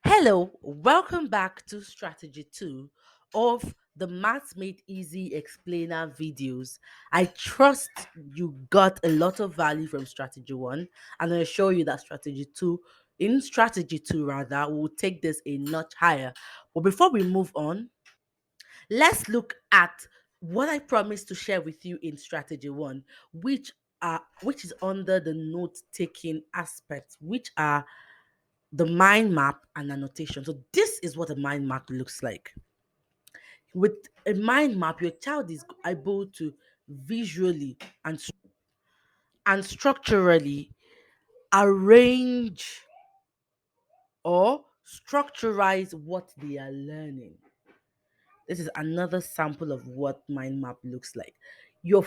Hello, welcome back to Strategy 2 of the Maths Made Easy Explainer videos. I trust you got a lot of value from Strategy 1, and I assure you that Strategy 2 rather, will take this a notch higher. But before we move on, let's look at what I promised to share with you in Strategy 1, which is under the note-taking aspects, which are the mind map and annotation. So this is what a mind map looks like. With a mind map, your child is able to visually and structurally arrange or structurize what they are learning. This is another sample of what mind map looks like. Your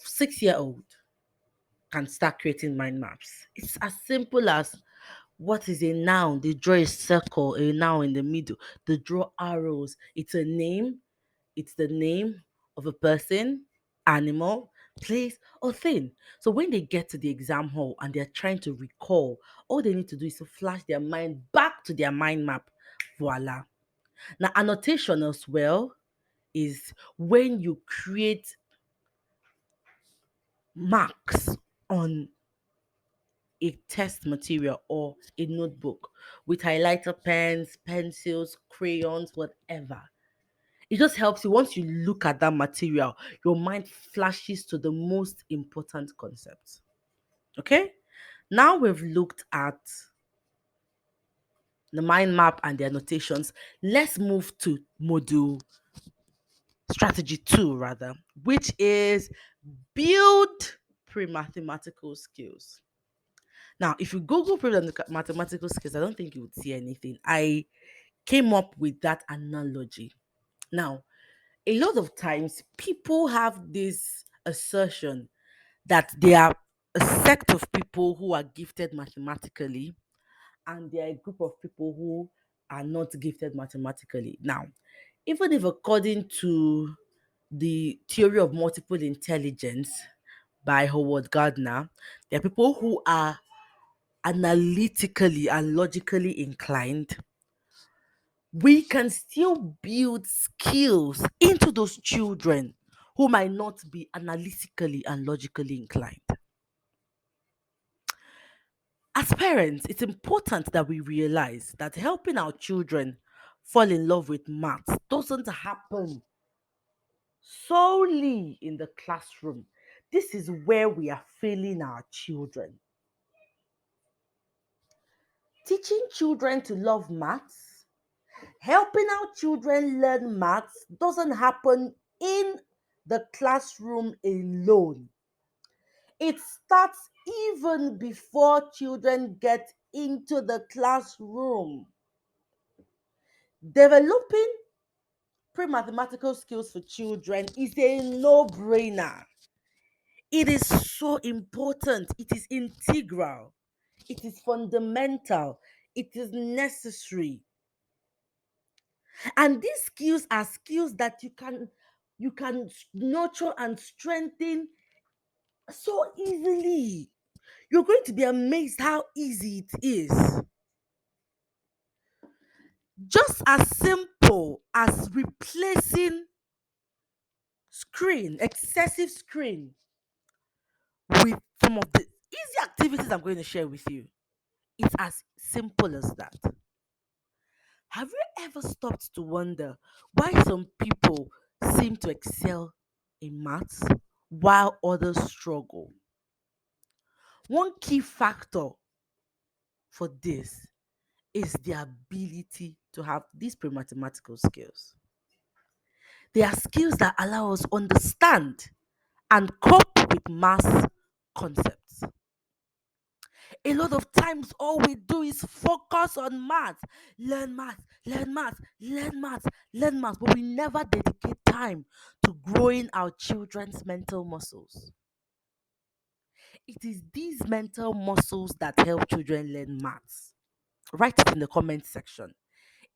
6-year old can start creating mind maps. It's as simple as what is a noun? They draw a circle, a noun in the middle. They draw arrows. It's a name. It's the name of a person, animal, place, or thing. So when they get to the exam hall and they're trying to recall, all they need to do is to flash their mind back to their mind map. Voila. Now, annotation as well is when you create marks on a test material or a notebook with highlighter pens, pencils, crayons, whatever. It just helps you once you look at that material, your mind flashes to the most important concepts. Okay? Now we've looked at the mind map and the annotations. Let's move to module strategy 2 rather, which is build pre-mathematical skills. Now, if you Google mathematical skills, I don't think you would see anything. I came up with that analogy. Now, a lot of times people have this assertion that they are a sect of people who are gifted mathematically and there are a group of people who are not gifted mathematically. Now, even if according to the theory of multiple intelligence by Howard Gardner, there are people who are analytically and logically inclined, we can still build skills into those children who might not be analytically and logically inclined. As parents, it's important that we realize that helping our children fall in love with maths doesn't happen solely in the classroom. This is where we are failing our children. Teaching children to love maths, helping our children learn maths doesn't happen in the classroom alone. It starts even before children get into the classroom. Developing pre mathematical skills for children is a no brainer. It is so important, it is integral, it is fundamental, it is necessary. And these skills are skills that you can nurture and strengthen so easily. You're going to be amazed how easy it is. Just as simple as replacing excessive screen, with some of the easy activities I'm going to share with you. It's as simple as that. Have you ever stopped to wonder why some people seem to excel in maths while others struggle? One key factor for this is the ability to have these pre-mathematical skills. They are skills that allow us understand and cope with math concepts. A lot of times, all we do is focus on math, learn math, learn math, learn math, learn math, but we never dedicate time to growing our children's mental muscles. It is these mental muscles that help children learn maths. Write it in the comment section.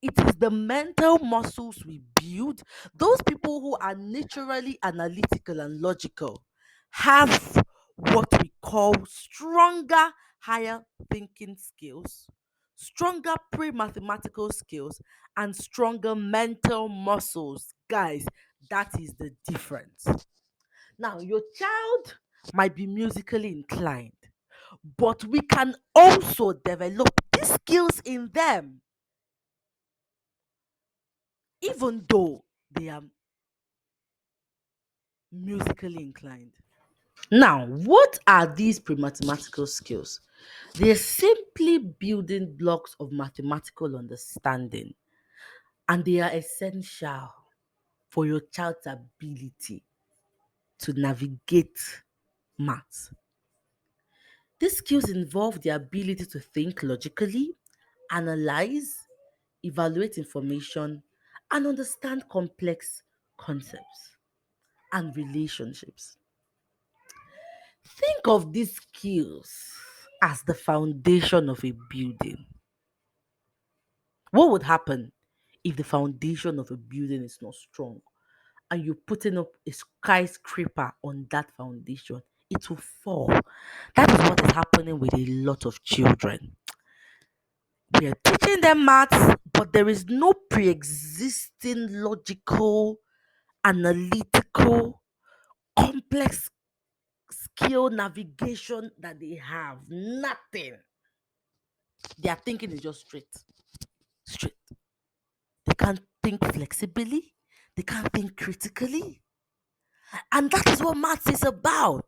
It is the mental muscles we build. Those people who are naturally analytical and logical have what we call stronger, higher thinking skills stronger pre mathematical skills, and stronger mental muscles. Guys, that is the difference. Now, your child might be musically inclined, but we can also develop these skills in them, even though they are musically inclined. Now, what are these pre-mathematical skills? They're simply building blocks of mathematical understanding, and they are essential for your child's ability to navigate maths. These skills involve the ability to think logically, analyze, evaluate information, and understand complex concepts and relationships. Think of these skills as the foundation of a building. What would happen if the foundation of a building is not strong and you're putting up a skyscraper on that foundation? It will fall. That is what is happening with a lot of children. We are teaching them maths, but there is no pre existing logical, analytical, complex skill navigation that they have. Nothing. Their thinking is just straight. Straight. They can't think flexibly. They can't think critically. And that is what maths is about.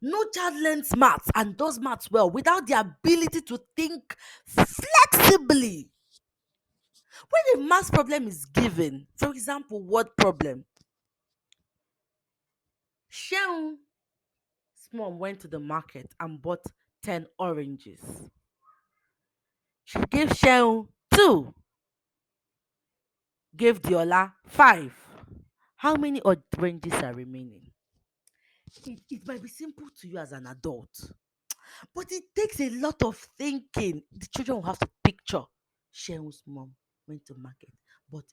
No child learns maths and does maths well without the ability to think flexibly. When a maths problem is given, for example, word problem, Sheung mom went to the market and bought 10 oranges. She gave Sheung 2, gave Diola 5. How many oranges are remaining? It might be simple to you as an adult, but it takes a lot of thinking. The children will have to picture. Sheung's mom went to market, bought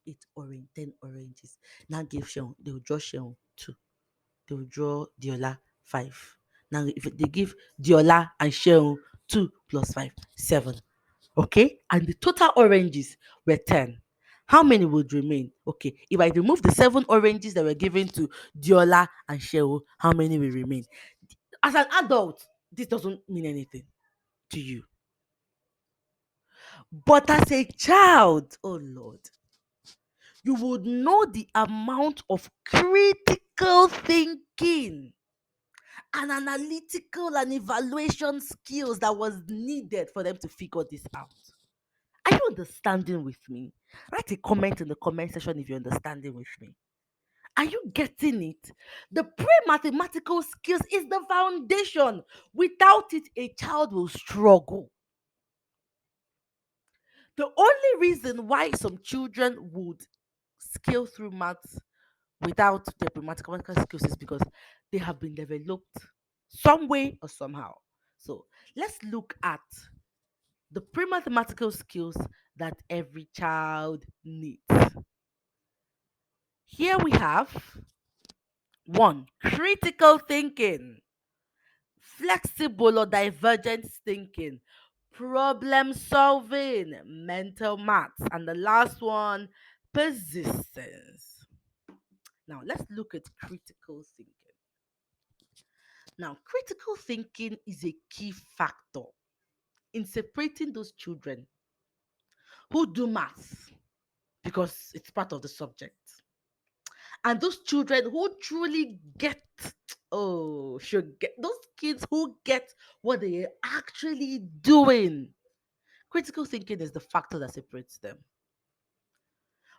10 oranges. Now give Sheung, they will draw Sheung 2. They will draw Diola 5. Now, if they give Diola and Sheung 2 plus 5, 7. Okay, and the total oranges were 10. How many would remain? Okay, if I remove the 7 oranges that were given to Diola and Shehu, how many will remain? As an adult, this doesn't mean anything to you. But as a child, oh Lord, you would know the amount of critical thinking and analytical and evaluation skills that was needed for them to figure this out. Are you understanding with me? Write a comment in the comment section if you're understanding with me. Are you getting it? The pre-mathematical skills is the foundation. Without it, a child will struggle. The only reason why some children would scale through maths without their pre-mathematical skills is because they have been developed some way or somehow. So let's look at the pre-mathematical skills that every child needs. Here we have 1, critical thinking, flexible or divergent thinking, problem solving, mental maths, and the last one, persistence. Now, let's look at critical thinking. Now, critical thinking is a key factor in separating those children who do maths because it's part of the subject, and those children who truly get, oh, should get, those kids who get what they are actually doing. Critical thinking is the factor that separates them.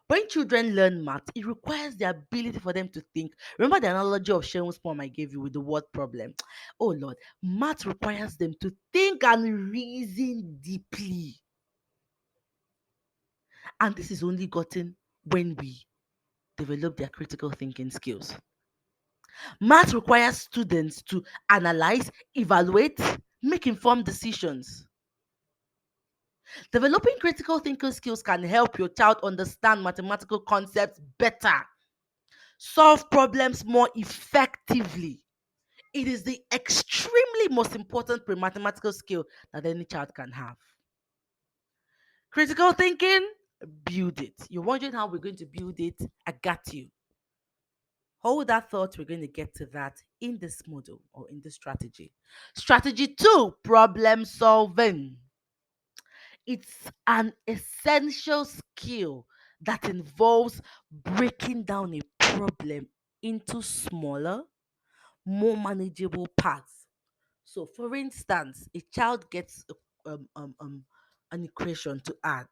When children learn math, it requires the ability for them to think. Remember the analogy of Sharon's poem I gave you with the word problem? Oh Lord, math requires them to think and reason deeply. And this is only gotten when we develop their critical thinking skills. Math requires students to analyze, evaluate, make informed decisions. Developing critical thinking skills can help your child understand mathematical concepts better, solve problems more effectively. It is the extremely most important pre-mathematical skill that any child can have. Critical thinking, build it. You're wondering how we're going to build it? I got you. Hold that thought. We're going to get to that in this model or in this strategy. Strategy two, problem solving. It's an essential skill that involves breaking down a problem into smaller, more manageable parts. So, for instance, a child gets an equation to add.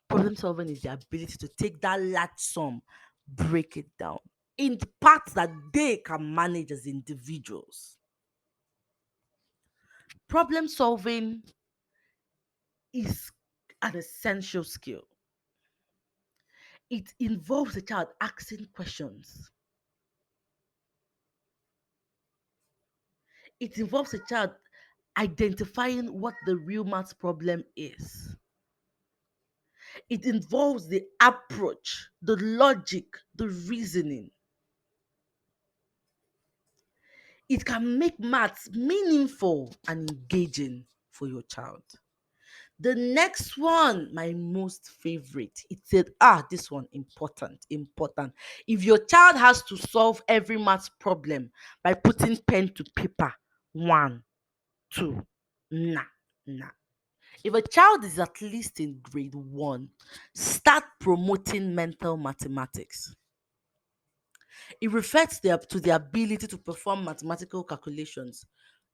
Problem solving is the ability to take that large sum, break it down in parts that they can manage as individuals. Problem solving is an essential skill. It involves a child asking questions. It involves a child identifying what the real maths problem is. It involves the approach, the logic, the reasoning. It can make maths meaningful and engaging for your child. The next one, my most favorite, it said, this one important, important. If your child has to solve every maths problem by putting pen to paper, one, two, nah, nah. If a child is at least in grade one, start promoting mental mathematics. It refers to the ability to perform mathematical calculations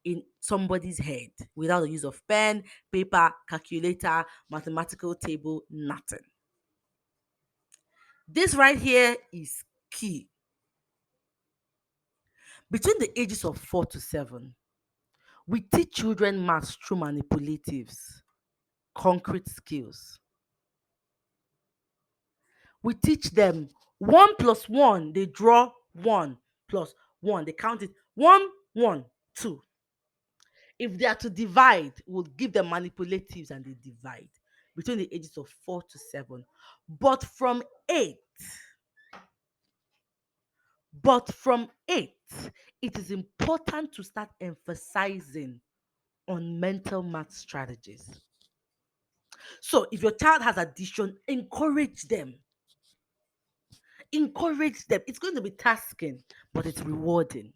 in somebody's head without the use of pen, paper, calculator, mathematical table, nothing. This right here is key. Between the ages of 4 to 7, we teach children maths through manipulatives, concrete skills. We teach them 1 plus 1, they draw 1 plus 1, they count it 1, 1, 2. If they are to divide, we'll give them manipulatives and they divide between the ages of 4 to 7. But from 8, but from 8, it is important to start emphasizing on mental math strategies. So if your child has addition, encourage them. Encourage them. It's going to be tasking, but it's rewarding.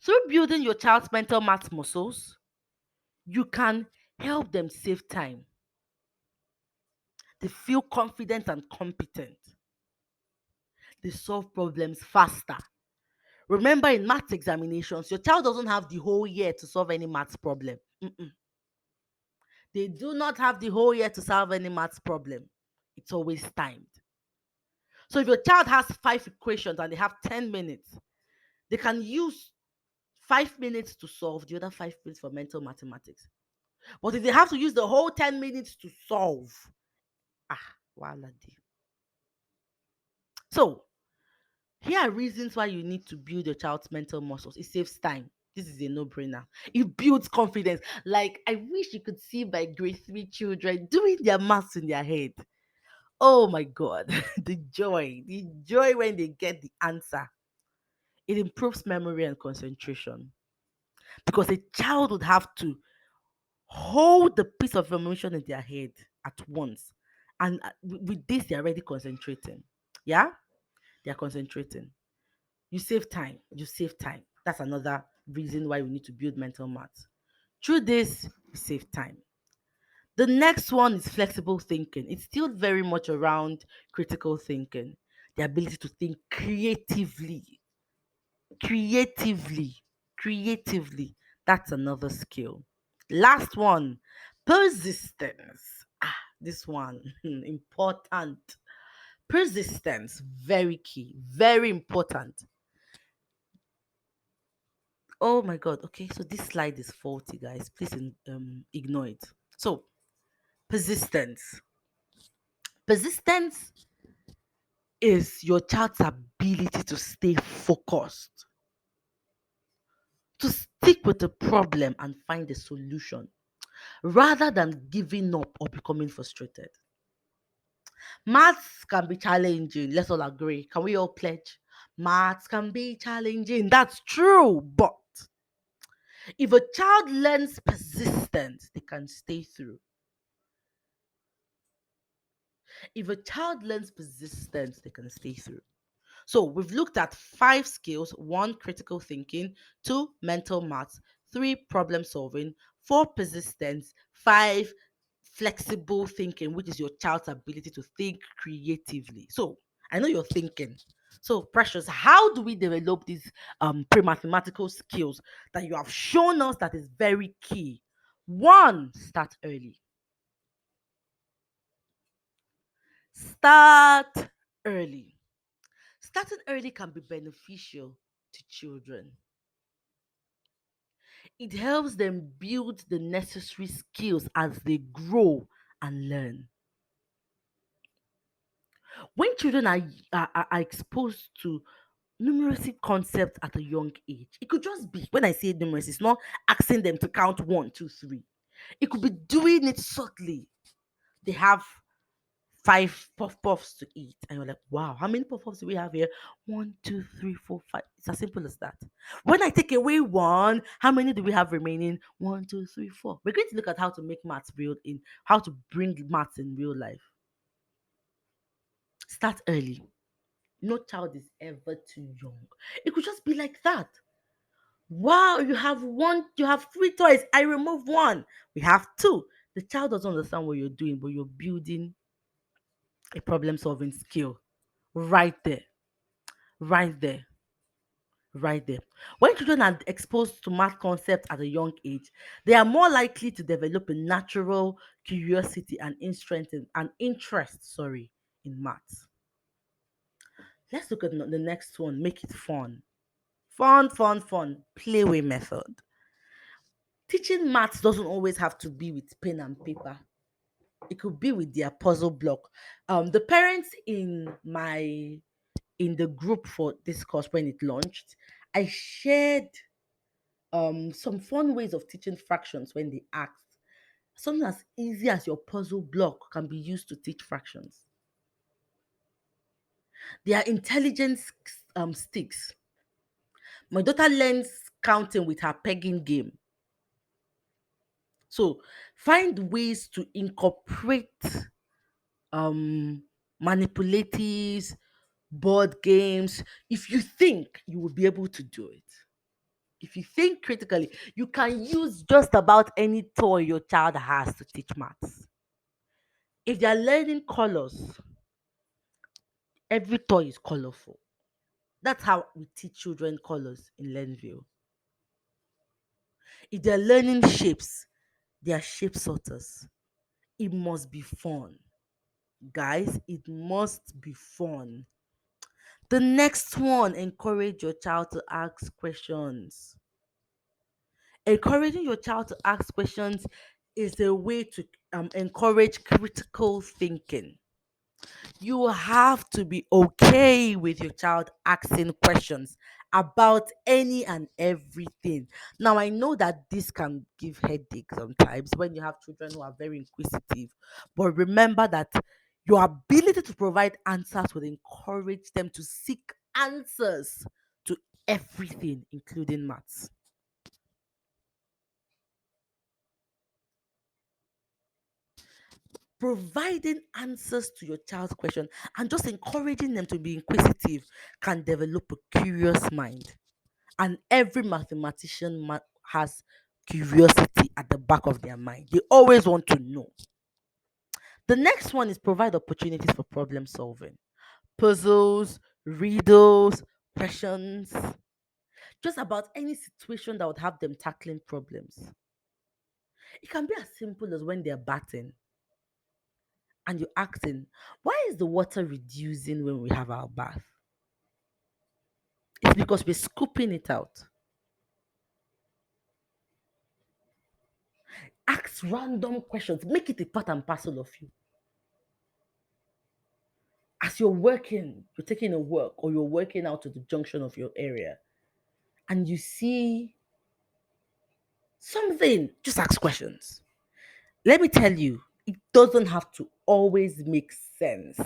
Through building your child's mental math muscles, you can help them save time. They feel confident and competent. They solve problems faster. Remember, in maths examinations, your child doesn't have the whole year to solve any maths problem. They do not have the whole year to solve any maths problem. It's always timed. So if your child has 5 equations and they have 10 minutes, they can use 5 minutes to solve, the other 5 minutes for mental mathematics. But if they have to use the whole 10 minutes to solve, wala dey. So here are reasons why you need to build your child's mental muscles. It saves time. This is a no-brainer. It builds confidence. Like, I wish you could see my grade 3 children doing their maths in their head. Oh my God, the joy when they get the answer. It improves memory and concentration because a child would have to hold the piece of information in their head at once. And with this, they're already concentrating. Yeah, they're concentrating. You save time. You save time. That's another reason why we need to build mental maths. Through this, you save time. The next one is flexible thinking. It's still very much around critical thinking, the ability to think creatively. Creatively. Creatively. That's another skill. Last one, persistence. This one, important. Persistence, very key, very important. Oh my God. Okay, so this slide is faulty, guys. Please ignore it. So, persistence. Persistence is your child's ability to stay focused, to stick with the problem and find a solution rather than giving up or becoming frustrated. Maths can be challenging. Let's all agree. Can we all pledge? Maths can be challenging. That's true. But If a child learns persistence, they can stay through. If a child learns persistence, they can stay through. So we've looked at five skills: one, critical thinking; two, mental maths; three, problem solving; four, persistence; five, flexible thinking, which is your child's ability to think creatively. So I know you're thinking. So, Precious, how do we develop these pre-mathematical skills that you have shown us that is very key? One, start early. Start early. Starting early can be beneficial to children. It helps them build the necessary skills as they grow and learn. When children are exposed to numeracy concepts at a young age, it could just be, when I say numeracy, it's not asking them to count one, two, three. It could be doing it subtly. They have five puff puffs to eat, and you're like, wow, how many puff puffs do we have here? One, two, three, four, five. It's as simple as that. When I take away one, how many do we have remaining? One, two, three, four. We're going to look at how to make maths real, in how to bring maths in real life. Start early. No child is ever too young. It could just be like that. Wow, you have three toys. I remove one. We have two. The child doesn't understand what you're doing, but you're building a problem solving skill right there, right there, right there. When children are exposed to math concepts at a young age, they are more likely to develop a natural curiosity and interest, sorry, in maths. Let's look at the next one. Make it fun. Fun, fun, fun. Playway method. Teaching maths doesn't always have to be with pen and paper. It could be with their puzzle block. The parents in the group for this course when it launched, I shared some fun ways of teaching fractions when they asked. Something as easy as your puzzle block can be used to teach fractions. They are intelligence sticks. My daughter learns counting with her pegging game. So find ways to incorporate um manipulatives, board games. If you think, you will be able to do it. If you think critically, you can use just about any toy your child has to teach maths. If they are learning colors, every toy is colorful. That's how we teach children colors in Learnville. If they're learning shapes, they are shape sorters. It must be fun. Guys, it must be fun. The next one, encourage your child to ask questions. Encouraging your child to ask questions is a way to encourage critical thinking. You have to be okay with your child asking questions about any and everything. Now, I know that this can give headache sometimes when you have children who are very inquisitive, but remember that your ability to provide answers will encourage them to seek answers to everything, including maths. Providing answers to your child's question and just encouraging them to be inquisitive can develop a curious mind. And every mathematician has curiosity at the back of their mind. They always want to know. The next one is provide opportunities for problem solving. Puzzles, riddles, questions, just about any situation that would have them tackling problems. It can be as simple as when they're batting and you're asking, why is the water reducing when we have our bath? It's because we're scooping it out. Ask random questions, make it a part and parcel of you. As you're working, you're taking a work or you're working out to the junction of your area and you see something, just ask questions. Let me tell you, it doesn't have to always make sense.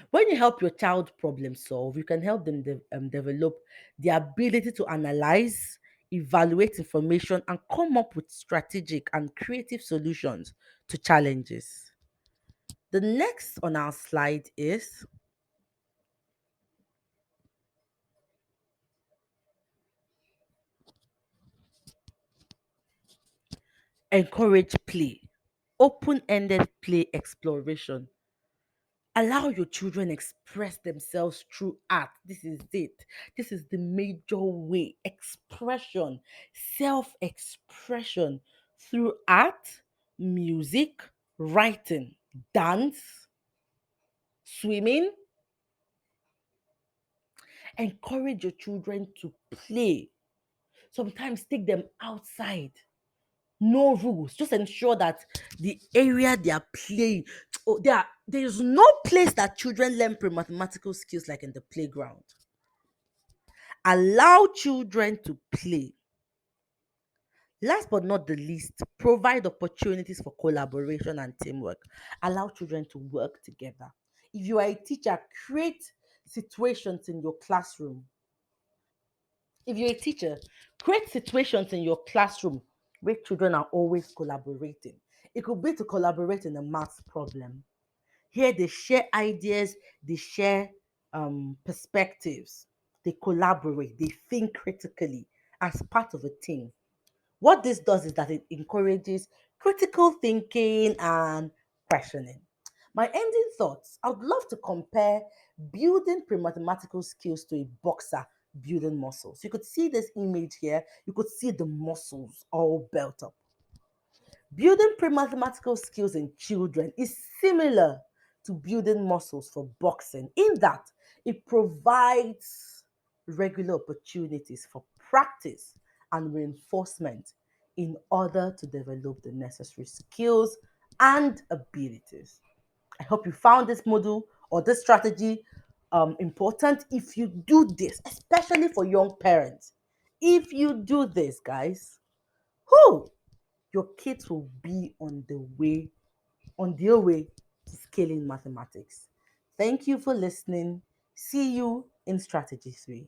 When you help your child problem solve, you can help them develop the ability to analyze, evaluate information, and come up with strategic and creative solutions to challenges. The next on our slide is encourage play, open ended play exploration. Allow your children express themselves through art. This is it. This is the major way. Expression, self expression through art, music, writing, dance, swimming. Encourage your children to play. Sometimes take them outside. No rules. Just ensure that the area they are playing, there's no place that children learn pre-mathematical skills like in the playground. Allow children to play. Last but not the least, provide opportunities for collaboration and teamwork. Allow children to work together. If you are a teacher, create situations in your classroom. If you're a teacher, create situations in your classroom where children are always collaborating. It could be to collaborate in a math problem. Here they share ideas, they share perspectives, they collaborate, they think critically as part of a team. What this does is that it encourages critical thinking and questioning. My ending thoughts, I would love to compare building pre-mathematical skills to a boxer building muscles. You could see this image here. You could see the muscles all built up. Building pre-mathematical skills in children is similar to building muscles for boxing in that it provides regular opportunities for practice and reinforcement in order to develop the necessary skills and abilities. I hope you found this model or this strategy important. If you do this, especially for young parents, if you do this, guys, whoo, your kids will be on their way to scaling mathematics. Thank you for listening. See you in strategy 3.